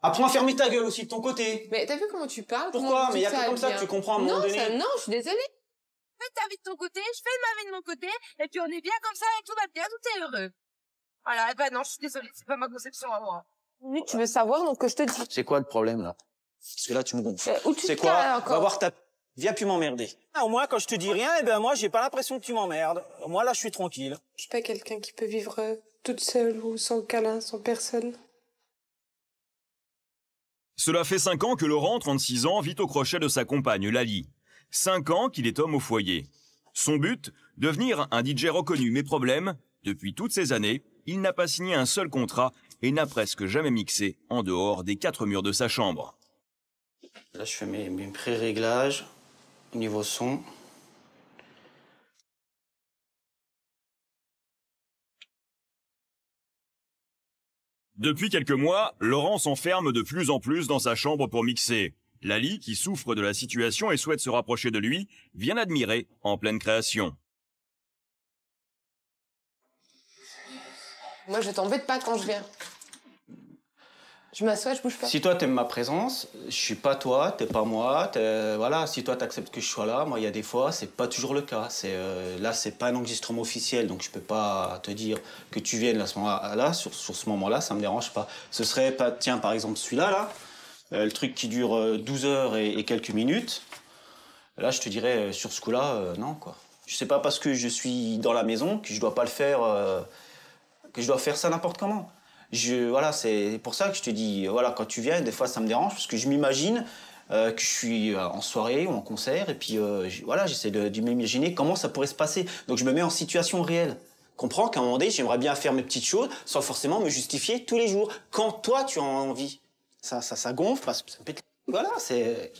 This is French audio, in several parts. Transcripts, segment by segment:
Apprends à fermer ta gueule aussi de ton côté. Mais t'as vu comment tu parles? Pourquoi? Mais y a que comme ça que tu comprends à un moment donné. Non, je suis désolée. Fais ta vie de ton côté, je fais ma vie de mon côté, et puis on est bien comme ça, et tout va bien, tout est heureux. Voilà, et ben non, je suis désolée, c'est pas ma conception à moi. Oui, tu veux savoir, donc je te dis. C'est quoi le problème, là? Parce que là, tu me gonfles. Où tu C'est te quoi? cales encore? Va voir ta... Viens plus m'emmerder. Ah, au moins, quand je te dis rien, eh ben, moi, j'ai pas l'impression que tu m'emmerdes. Moi, là, je suis tranquille. Je suis pas quelqu'un qui peut vivre toute seule ou sans câlin, sans personne. Cela fait 5 ans que Laurent, 36 ans, vit au crochet de sa compagne Lali. 5 ans qu'il est homme au foyer. Son but, devenir un DJ reconnu, mais problème, depuis toutes ces années, il n'a pas signé un seul contrat et n'a presque jamais mixé en dehors des 4 murs de sa chambre. Là, je fais mes pré-réglages au niveau son. Depuis quelques mois, Laurent s'enferme de plus en plus dans sa chambre pour mixer. Lali, qui souffre de la situation et souhaite se rapprocher de lui, vient l'admirer en pleine création. Moi, je t'embête pas quand je viens. Je m'assois, je bouge pas. Si toi, t'aimes ma présence, je suis pas toi, t'es pas moi. Voilà, si toi, t'acceptes que je sois là, moi, il y a des fois, c'est pas toujours le cas. Là, c'est pas un enregistrement officiel, donc je peux pas te dire que tu viennes à ce moment-là. Sur ce moment-là, ça me dérange pas. Ce serait pas, tiens, par exemple, celui-là, là, le truc qui dure 12 heures et quelques minutes. Là, je te dirais, sur ce coup-là, non, quoi. Je sais pas parce que je suis dans la maison que je dois pas le faire, que je dois faire ça n'importe comment. Voilà, c'est pour ça que je te dis, voilà, quand tu viens, des fois ça me dérange, parce que je m'imagine que je suis en soirée ou en concert, et puis voilà, j'essaie de m'imaginer comment ça pourrait se passer. Donc je me mets en situation réelle. Comprends qu'à un moment donné, j'aimerais bien faire mes petites choses sans forcément me justifier tous les jours. Quand toi, tu en as envie, ça gonfle, parce que ça me pète. Voilà, c'est...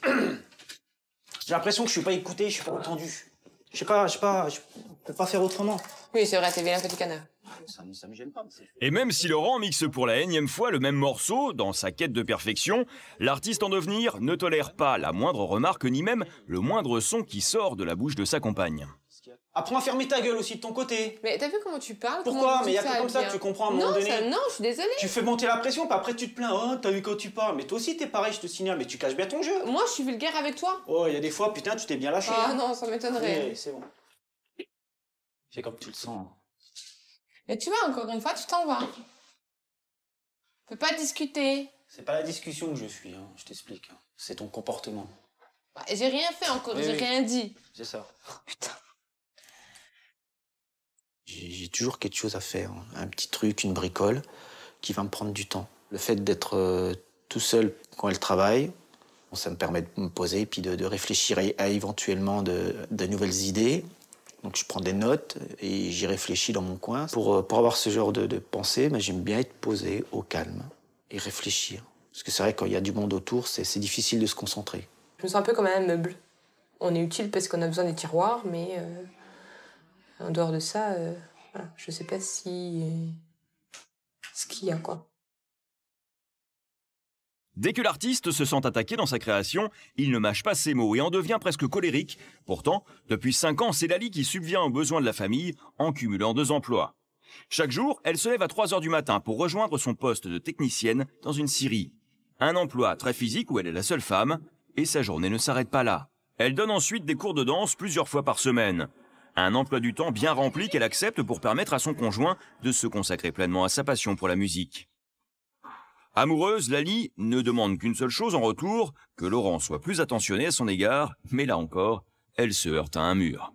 J'ai l'impression que je suis pas écouté, je suis pas entendu. Je peux pas faire autrement. Oui, c'est vrai, t'es bien un petit canard. Ça me gêne pas. Et même si Laurent mixe pour la énième fois le même morceau, dans sa quête de perfection, l'artiste en devenir ne tolère pas la moindre remarque ni même le moindre son qui sort de la bouche de sa compagne. Apprends à fermer ta gueule aussi de ton côté. Mais t'as vu comment tu parles? Pourquoi? Mais il y a que comme ça que tu comprends à un moment donné. Non, je suis désolée. Tu fais monter la pression, puis après tu te plains. Oh, t'as vu quand tu parles. Mais toi aussi t'es pareil, je te signale, mais tu caches bien ton jeu. Moi, je suis vulgaire avec toi. Oh, il y a des fois, putain, tu t'es bien lâché. Ah non, ça m'étonnerait. Oui, c'est bon. C'est comme tu le sens. Et tu vois, encore une fois, tu t'en vas. On peut pas discuter. C'est pas la discussion que je fuis, hein, je t'explique. Hein. C'est ton comportement. Bah, j'ai rien fait encore, j'ai rien dit. C'est ça. Oh, putain. J'ai toujours quelque chose à faire. Hein. Un petit truc, une bricole, qui va me prendre du temps. Le fait d'être tout seul quand elle travaille, ça me permet de me poser et puis de réfléchir à éventuellement de nouvelles idées. Donc je prends des notes et j'y réfléchis dans mon coin. Pour avoir ce genre de pensée, j'aime bien être posé au calme et réfléchir. Parce que c'est vrai, quand il y a du monde autour, c'est difficile de se concentrer. Je me sens un peu comme un meuble. On est utile parce qu'on a besoin des tiroirs, mais en dehors de ça, voilà, je sais pas si... ce qu'il y a, quoi. Dès que l'artiste se sent attaqué dans sa création, il ne mâche pas ses mots et en devient presque colérique. Pourtant, depuis 5 ans, c'est Lali qui subvient aux besoins de la famille en cumulant 2 emplois. Chaque jour, elle se lève à 3 heures du matin pour rejoindre son poste de technicienne dans une scierie. Un emploi très physique où elle est la seule femme, et sa journée ne s'arrête pas là. Elle donne ensuite des cours de danse plusieurs fois par semaine. Un emploi du temps bien rempli qu'elle accepte pour permettre à son conjoint de se consacrer pleinement à sa passion pour la musique. Amoureuse, Lali ne demande qu'une seule chose en retour, que Laurent soit plus attentionné à son égard, mais là encore, elle se heurte à un mur.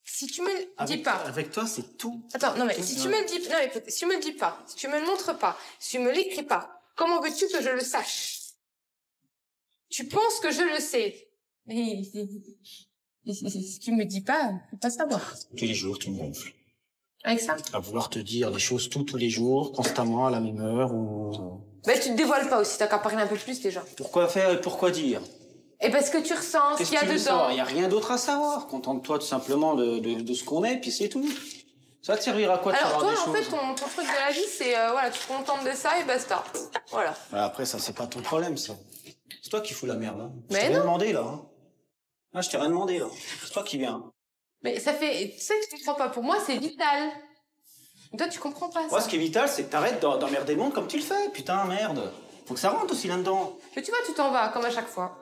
Si tu me le dis pas... Avec toi, c'est tout. Attends, non mais si tu me le dis... Non mais écoute, si tu me le dis pas, si tu me le montres pas, si tu me l'écris pas, comment veux-tu que je le sache? Tu penses que je le sais? Mais si tu me dis pas, je peux pas savoir. Tous les jours, tu me gonfles. Avec ça? À vouloir te dire les choses tous les jours, constamment, à la même heure, ou... Ben tu te dévoiles pas aussi, t'as qu'à parler un peu plus déjà. Pourquoi faire et pourquoi dire? Et parce que tu ressens ce qu'il y a dedans. Il n'y a rien d'autre à savoir. Contente-toi tout simplement de ce qu'on est, puis c'est tout. Ça te servira à quoi de Alors savoir toi, des en choses? fait, ton truc de la vie, c'est, voilà, tu te contentes de ça et basta. Voilà. Après, ça, c'est pas ton problème, ça. C'est toi qui fous la merde, hein. Je Mais t'ai rien non. demandé, là. Hein. Ah, je t'ai rien demandé, là. C'est toi qui viens. Mais ça fait, tu sais que tu comprends pas, pour moi, c'est vital. Toi, tu comprends pas ça. Moi, ce qui est vital, c'est que t'arrêtes d'emmerder le monde comme tu le fais. Putain, merde. Faut que ça rentre aussi là-dedans. Mais tu vois, tu t'en vas, comme à chaque fois.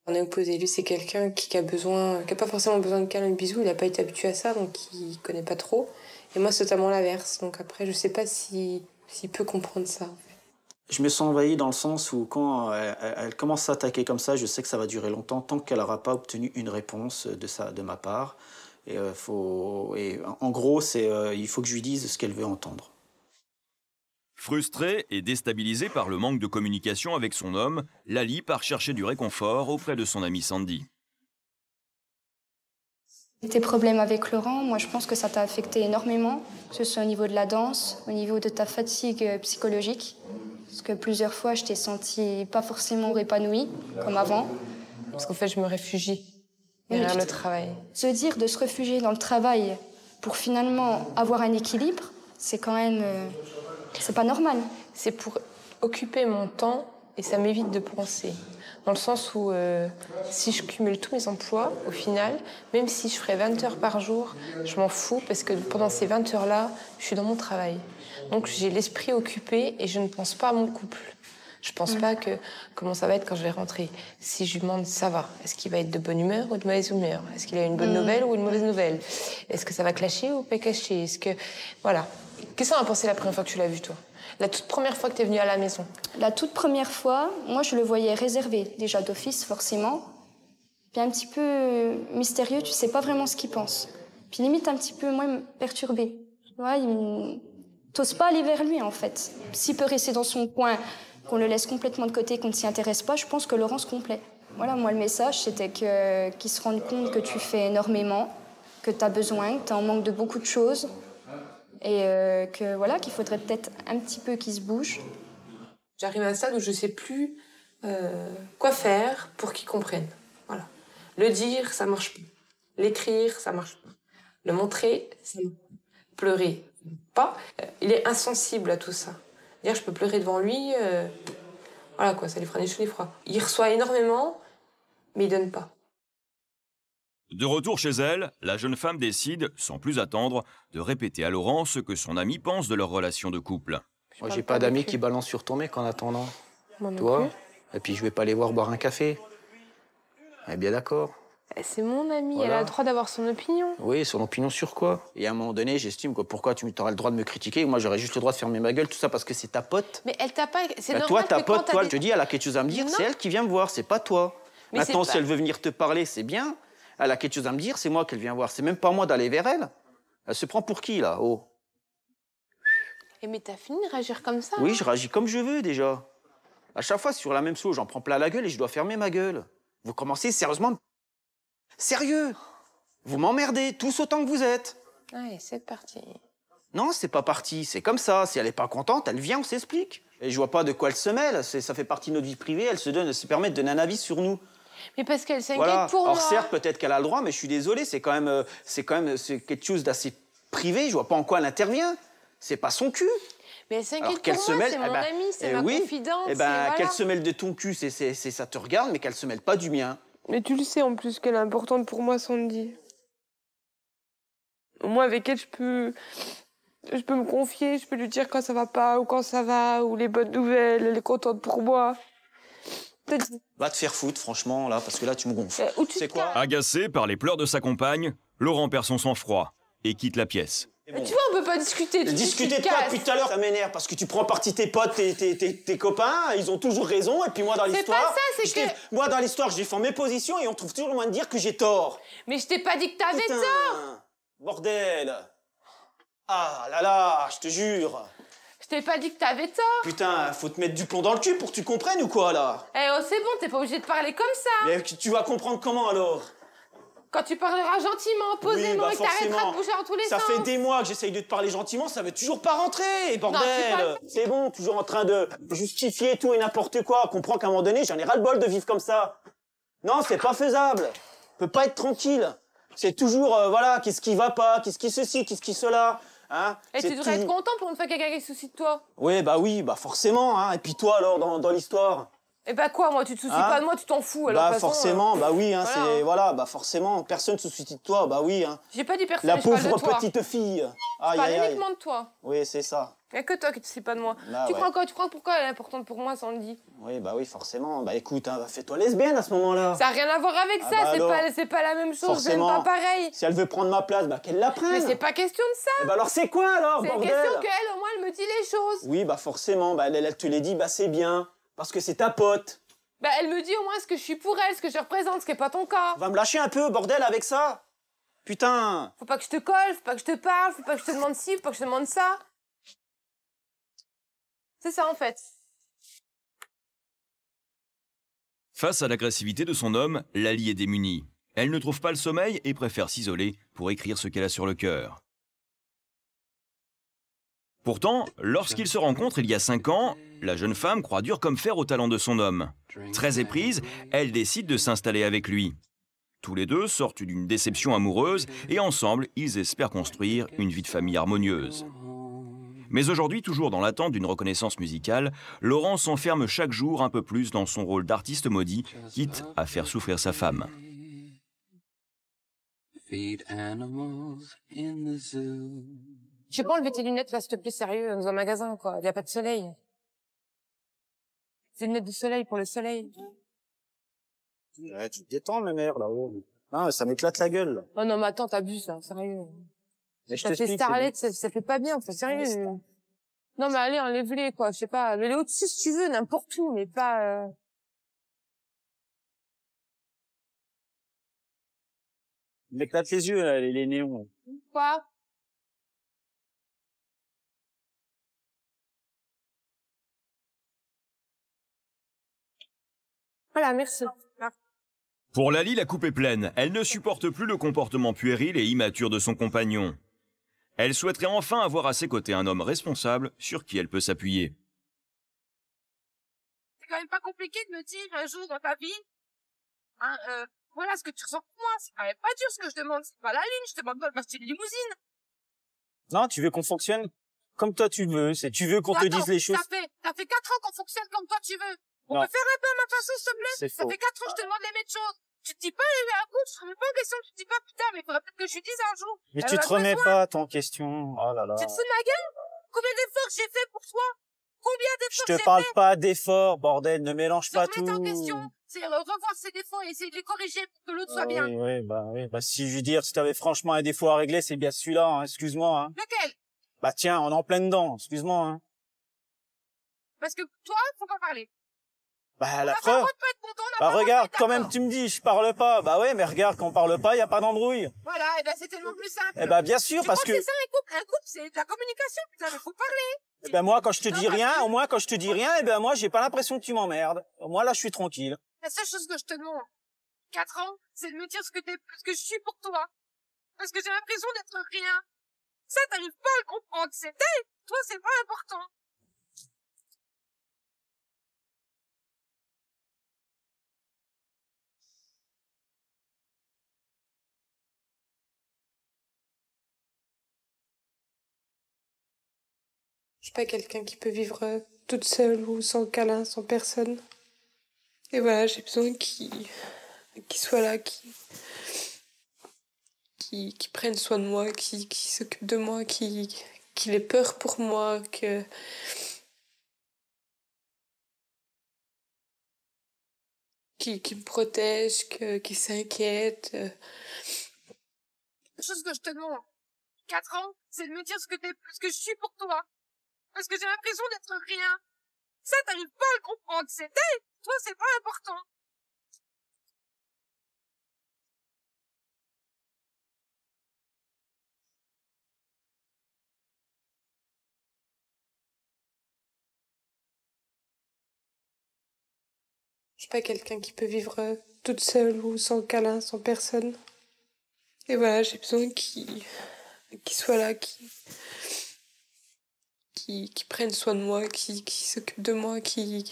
On est opposé. Lui, c'est quelqu'un qui a pas forcément besoin de câlin et de bisous. Il a pas été habitué à ça, donc il connaît pas trop. Et moi, c'est totalement l'inverse. Donc après, je sais pas s'il peut comprendre ça. Je me sens envahi dans le sens où quand elle commence à s'attaquer comme ça, je sais que ça va durer longtemps tant qu'elle n'aura pas obtenu une réponse de ma part. Et, en gros, il faut que je lui dise ce qu'elle veut entendre. Frustrée et déstabilisée par le manque de communication avec son homme, Lali part chercher du réconfort auprès de son amie Sandy. Tes problèmes avec Laurent, moi je pense que ça t'a affecté énormément, que ce soit au niveau de la danse, au niveau de ta fatigue psychologique. Parce que plusieurs fois, je t'ai sentie pas forcément épanouie, comme avant. Parce qu'en fait, je me réfugie derrière le travail. Se dire de se réfugier dans le travail pour finalement avoir un équilibre, c'est quand même... c'est pas normal. C'est pour occuper mon temps et ça m'évite de penser. Dans le sens où si je cumule tous mes emplois, au final, même si je ferais 20 heures par jour, je m'en fous parce que pendant ces 20 heures-là, je suis dans mon travail. Donc j'ai l'esprit occupé et je ne pense pas à mon couple. Je pense pas que comment ça va être quand je vais rentrer. Si je lui demande ça va, est-ce qu'il va être de bonne humeur ou de mauvaise humeur? Est-ce qu'il a une bonne nouvelle ou une mauvaise nouvelle? Est-ce que ça va clasher ou pas clasher? Est-ce que voilà. Qu'est-ce que ça a pensé la première fois que tu l'as vu toi? La toute première fois que tu es venue à la maison? La toute première fois, moi je le voyais réservé, déjà d'office forcément. Puis un petit peu mystérieux, tu sais pas vraiment ce qu'il pense. Puis limite un petit peu moins perturbé. Ouais, t'oses pas aller vers lui en fait. S'il peut rester dans son coin, qu'on le laisse complètement de côté, qu'on ne s'y intéresse pas, je pense que Laurent se complaît. Voilà, moi le message c'était qu'il se rende compte que tu fais énormément, que tu as besoin, que tu es en manque de beaucoup de choses. Et que voilà, qu'il faudrait peut-être un petit peu qu'il se bouge. J'arrive à un stade où je sais plus quoi faire pour qu'il comprenne. Voilà. Le dire, ça marche pas. L'écrire, ça marche pas. Le montrer, ça marche pas. Pleurer, pas. Il est insensible à tout ça. Dire je peux pleurer devant lui, voilà quoi, ça lui fera des cheveux froids. Il reçoit énormément, mais il donne pas. De retour chez elle, la jeune femme décide, sans plus attendre, de répéter à Laurent ce que son ami pense de leur relation de couple. Moi, j'ai pas d'amis qui balancent sur ton mec en attendant. Moi non Toi. plus. Et puis, je vais pas aller voir boire un café. On est bien d'accord. C'est mon amie, Voilà. elle a le droit d'avoir son opinion. Oui, son opinion sur quoi? Et à un moment donné, j'estime que pourquoi tu auras le droit de me critiquer? Moi, j'aurais juste le droit de fermer ma gueule, tout ça parce que c'est ta pote. Mais elle t'a pas... C'est Bah, normal toi, ta que quand pote, t'as toi, des- je te dis, elle a quelque chose à me dire, Non. c'est elle qui vient me voir, c'est pas toi. Mais Maintenant, c'est si pas- elle veut venir te parler, c'est bien. Elle a quelque chose à me dire, c'est moi qu'elle vient voir. C'est même pas moi d'aller vers elle. Elle se prend pour qui, là? Oh. Eh, mais t'as fini de réagir comme ça? Oui, je réagis comme je veux, déjà. À chaque fois, sur la même chose, j'en prends plein la gueule et je dois fermer ma gueule. Vous commencez sérieusement... Sérieux? Vous m'emmerdez, tous autant que vous êtes. Allez, c'est parti. Non, c'est pas parti, c'est comme ça. Si elle est pas contente, elle vient, on s'explique. Et je vois pas de quoi elle se mêle. Ça fait partie de notre vie privée, elle se permet de donner un avis sur nous. Mais parce qu'elle s'inquiète Voilà. pour moi. Alors certes, peut-être qu'elle a le droit, mais je suis désolé, c'est quand même quelque chose d'assez privé. Je vois pas en quoi elle intervient. C'est pas son cul. Mais elle s'inquiète Alors pour qu'elle moi, se mêle, c'est mon amie, c'est eh ma oui, confidente. eh ben, voilà. qu'elle se mêle de ton cul, ça te regarde, mais qu'elle se mêle pas du mien. Mais tu le sais en plus qu'elle est importante pour moi, Sandy. Au moins avec elle, je peux me confier, je peux lui dire quand ça va pas ou quand ça va, ou les bonnes nouvelles, elle est contente pour moi. Peut-être... Va te faire foutre, franchement, là, parce que là, tu me gonfles. Où tu C'est te quoi? calmes. Agacé par les pleurs de sa compagne, Laurent perd son sang-froid et quitte la pièce. Mais tu vois, on peut pas discuter. Tu Discuter de te quoi casses. depuis tout à l'heure? Ça m'énerve parce que tu prends parti tes potes, tes copains, ils ont toujours raison, et puis moi dans l'histoire. pas ça, c'est que- Moi dans l'histoire, je défends mes positions et on trouve toujours le moyen de dire que j'ai tort. Mais je t'ai pas dit que t'avais Putain, tort. bordel. Ah là là, je te jure. Je t'ai pas dit que t'avais tort. Putain, faut te mettre du plomb dans le cul pour que tu comprennes ou quoi là? Eh oh, c'est bon, t'es pas obligé de parler comme ça. Mais tu vas comprendre comment alors? Quand tu parleras gentiment, posément, bah, et que t'arrêteras forcément. de bouger dans tous les Ça sens. fait des mois que j'essaye de te parler gentiment, ça veut toujours pas rentrer, bordel. C'est bon, toujours en train de justifier tout et n'importe quoi. Comprends qu'à un moment donné, j'en ai ras-le-bol de vivre comme ça. Non, c'est pas faisable. On peut pas être tranquille. C'est toujours, voilà, qu'est-ce qui va pas, qu'est-ce qui ceci, qu'est-ce qui cela. Hein. Et tu devrais être content pour une fois qu'il y a quelqu'un qui se soucie de toi. Oui, bah forcément. Hein. Et puis toi alors, dans l'histoire? Et bah quoi, moi, tu te soucies Hein? pas de moi, tu t'en fous. Alors, Bah de toute façon, forcément, bah oui, hein, voilà, c'est... hein. Voilà, bah forcément, personne se soucie de toi, bah oui, hein. J'ai pas dit personne, La je parle de pauvre toi. petite fille. Je Aïe, parle aïe, aïe. uniquement de toi. Oui, c'est ça. Y'a que toi qui te soucies pas de moi. Bah tu ouais. crois quoi? Tu crois pourquoi elle est importante pour moi, Sandy? Oui, bah oui, forcément. Bah écoute, hein, bah, fais-toi lesbienne à ce moment-là. Ça a rien à voir avec Ah ça, bah alors, c'est pas la même chose, j'aime forcément. pas pareil. Si elle veut prendre ma place, bah qu'elle la prenne. Mais c'est pas question de ça. Eh bah alors c'est quoi alors, C'est une bordel? question qu'elle, au moins, elle me dit les choses. Oui, bah forcément, bah elle te les dit, bah c'est bien. Parce que c'est ta pote. Bah, elle me dit au moins ce que je suis pour elle, ce que je représente, ce qui est pas ton cas. Va me lâcher un peu, bordel, avec ça. Putain. Faut pas que je te colle, faut pas que je te parle, faut pas que je te demande ci, faut pas que je te demande ça. C'est ça, en fait. Face à l'agressivité de son homme, Lali est démunie. Elle ne trouve pas le sommeil et préfère s'isoler pour écrire ce qu'elle a sur le cœur. Pourtant, lorsqu'ils se rencontrent il y a 5 ans, la jeune femme croit dur comme fer au talent de son homme. Très éprise, elle décide de s'installer avec lui. Tous les deux sortent d'une déception amoureuse et ensemble, ils espèrent construire une vie de famille harmonieuse. Mais aujourd'hui, toujours dans l'attente d'une reconnaissance musicale, Laurent s'enferme chaque jour un peu plus dans son rôle d'artiste maudit, quitte à faire souffrir sa femme. Je peux enlever tes lunettes, là, s'il te plaît, sérieux, dans un magasin, quoi. Il y a pas de soleil. C'est des lunettes de soleil pour le soleil. Ouais, tu te détends, ma mère, là-haut. Non, ça m'éclate la gueule, là. Oh non, mais attends, t'abuses, là, sérieux. Mais je Ça fait t'explique, starlet, ça fait pas bien, sérieux. Non, mais allez, enlève-les, quoi, je sais pas. Mets-les au-dessus, si tu veux, n'importe où, mais pas... Il m'éclate les yeux, là, les néons. Quoi? Voilà, merci. Pour Lali, la coupe est pleine. Elle ne supporte plus le comportement puéril et immature de son compagnon. Elle souhaiterait enfin avoir à ses côtés un homme responsable sur qui elle peut s'appuyer. C'est quand même pas compliqué de me dire un jour dans ta vie, hein, voilà ce que tu ressens pour moi. C'est quand même pas dur ce que je demande. C'est pas la lune, je te demande pas de m'acheter une limousine. Non, tu veux qu'on fonctionne comme toi tu veux. Tu veux qu'on te Attends, dise les choses. Ça fait 4 ans qu'on fonctionne comme toi tu veux. On Non. peut faire un peu à ma façon, s'il te plaît? C'est Ça faux. fait 4 ans que je te demande les mêmes choses. Tu te dis pas, un coup, tu te remets pas en question, tu te dis pas, putain, mais il faudrait peut-être que je lui dise un jour. Mais Elle tu en a te remets besoin. pas en question. Oh là là. Tu te fous de ma gueule? Combien d'efforts j'ai fait pour toi? Combien Je d'efforts te j'ai parle fait? pas d'effort, bordel. Ne mélange Se pas remettre tout. en question, c'est revoir ses défauts et essayer de les corriger pour que l'autre soit bien. Oui. Bah, si je veux dire, si t'avais franchement un défaut à régler, c'est bien celui-là, hein. Excuse-moi, hein. Lequel? Bah, tiens, on est en plein dedans. Excuse-moi, hein. Parce que toi, faut pas parler. Bah, la On a pas le preuve. droit de pas être content, on a Bah, pas le droit de regarde, pas quand être même, d'accord. tu me dis, je parle pas. Bah ouais, mais regarde, quand on parle pas, y a pas d'embrouille. Voilà, et ben c'est tellement plus simple. Eh bah, bien sûr, Tu parce crois que, c'est ça un couple? Un couple, c'est de la communication, putain, mais faut parler. eh ben, moi, quand je te dis rien, au moins, quand je te dis rien, eh ben, moi, j'ai pas l'impression que tu m'emmerdes. Moi, là, je suis tranquille. La seule chose que je te demande, 4 ans, c'est de me dire ce que je suis pour toi. Parce que j'ai l'impression d'être rien. Ça, t'arrives pas à le comprendre. Toi, c'est pas important. Je suis pas quelqu'un qui peut vivre toute seule ou sans câlin, sans personne. Et voilà, j'ai besoin qu'il soit là, qui prenne soin de moi, qui s'occupe de moi, qu'il ait peur pour moi, qui me protège, qui s'inquiète. La chose que je te demande, 4 ans, c'est de me dire ce que je suis pour toi. Parce que j'ai l'impression d'être rien. Ça, t'arrives pas à le comprendre. Toi, c'est pas important. Je suis pas quelqu'un qui peut vivre toute seule ou sans câlin, sans personne. Et voilà, j'ai besoin qu'il soit là, qui prenne soin de moi, qui s'occupe de moi, qu'il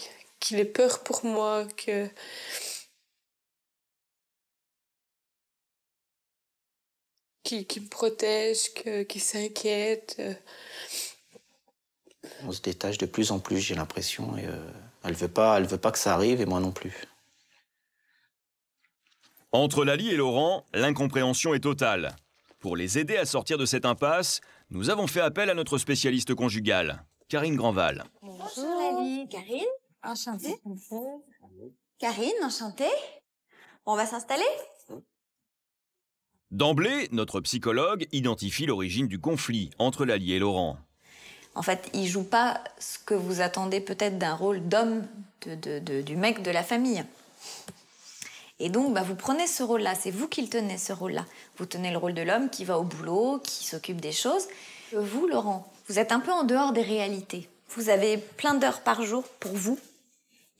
ait peur pour moi, qui me protège, qui s'inquiète. On se détache de plus en plus, j'ai l'impression. Et Elle veut pas que ça arrive et moi non plus. Entre Lali et Laurent, l'incompréhension est totale. Pour les aider à sortir de cette impasse, nous avons fait appel à notre spécialiste conjugale, Karine Grandval. Bonjour Lali. Karine, enchantée. Karine, enchantée. On va s'installer? D'emblée, notre psychologue identifie l'origine du conflit entre Lali et Laurent. En fait, il joue pas ce que vous attendez peut-être d'un rôle d'homme, du mec de la famille. Et donc, bah, vous prenez ce rôle-là, c'est vous qui le tenez, ce rôle-là. Vous tenez le rôle de l'homme qui va au boulot, qui s'occupe des choses. Vous, Laurent, vous êtes un peu en dehors des réalités. Vous avez plein d'heures par jour pour vous.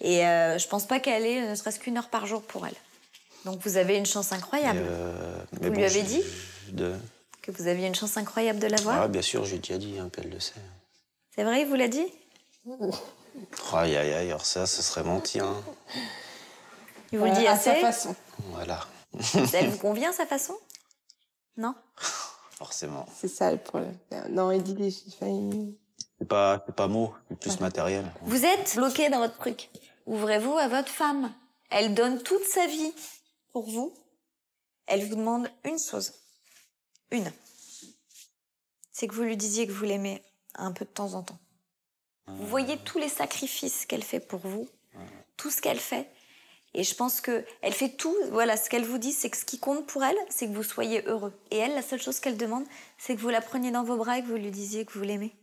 Et je pense pas qu'elle ait ne serait-ce qu'une heure par jour pour elle. Donc vous avez une chance incroyable. Vous lui avez dit que vous aviez une chance incroyable de l'avoir? Ah, bien sûr, j'ai déjà dit, hein, elle le sait. C'est vrai, il vous l'a dit? Aïe, aïe, aïe, alors ça, ce serait mentir. Hein. Il vous le dit à assez? sa façon. Voilà. Elle vous convient, sa façon? Non? Forcément. C'est ça le problème. Non, il dit des chiffres. C'est pas mot, c'est plus matériel. Vous êtes bloqué dans votre truc. Ouvrez-vous à votre femme. Elle donne toute sa vie pour vous. Elle vous demande une chose. Une. C'est que vous lui disiez que vous l'aimez un peu de temps en temps. Vous voyez tous les sacrifices qu'elle fait pour vous, tout ce qu'elle fait. Et je pense qu'elle fait tout. Voilà, ce qu'elle vous dit, c'est que ce qui compte pour elle, c'est que vous soyez heureux. Et elle, la seule chose qu'elle demande, c'est que vous la preniez dans vos bras et que vous lui disiez que vous l'aimez.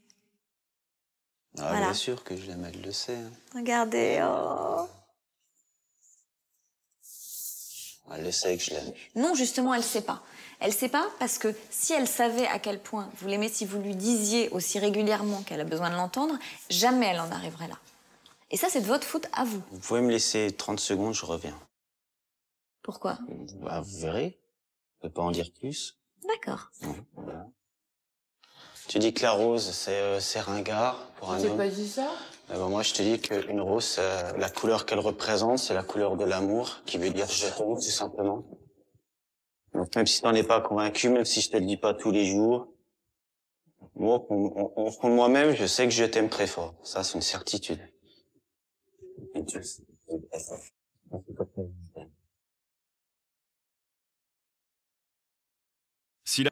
Ah, voilà. Bien sûr que je l'aime, elle le sait. Hein. Regardez, oh. Elle le sait que je l'aime. Non, justement, elle sait pas. Elle sait pas parce que si elle savait à quel point vous l'aimez, si vous lui disiez aussi régulièrement qu'elle a besoin de l'entendre, jamais elle en arriverait là. Et ça, c'est de votre faute à vous. Vous pouvez me laisser 30 secondes, je reviens. Pourquoi? Bah, vous verrez. Je peux pas en dire plus. D'accord. Voilà. Tu dis que la rose, c'est ringard pour un J'ai homme. pas dit ça? Ben, moi, je te dis qu'une rose, la couleur qu'elle représente, c'est la couleur de l'amour, qui veut dire je t'aime, tout simplement. Donc, même si t'en es pas convaincu, même si je te le dis pas tous les jours, moi, pour moi-même, je sais que je t'aime très fort. Ça, c'est une certitude. Si la...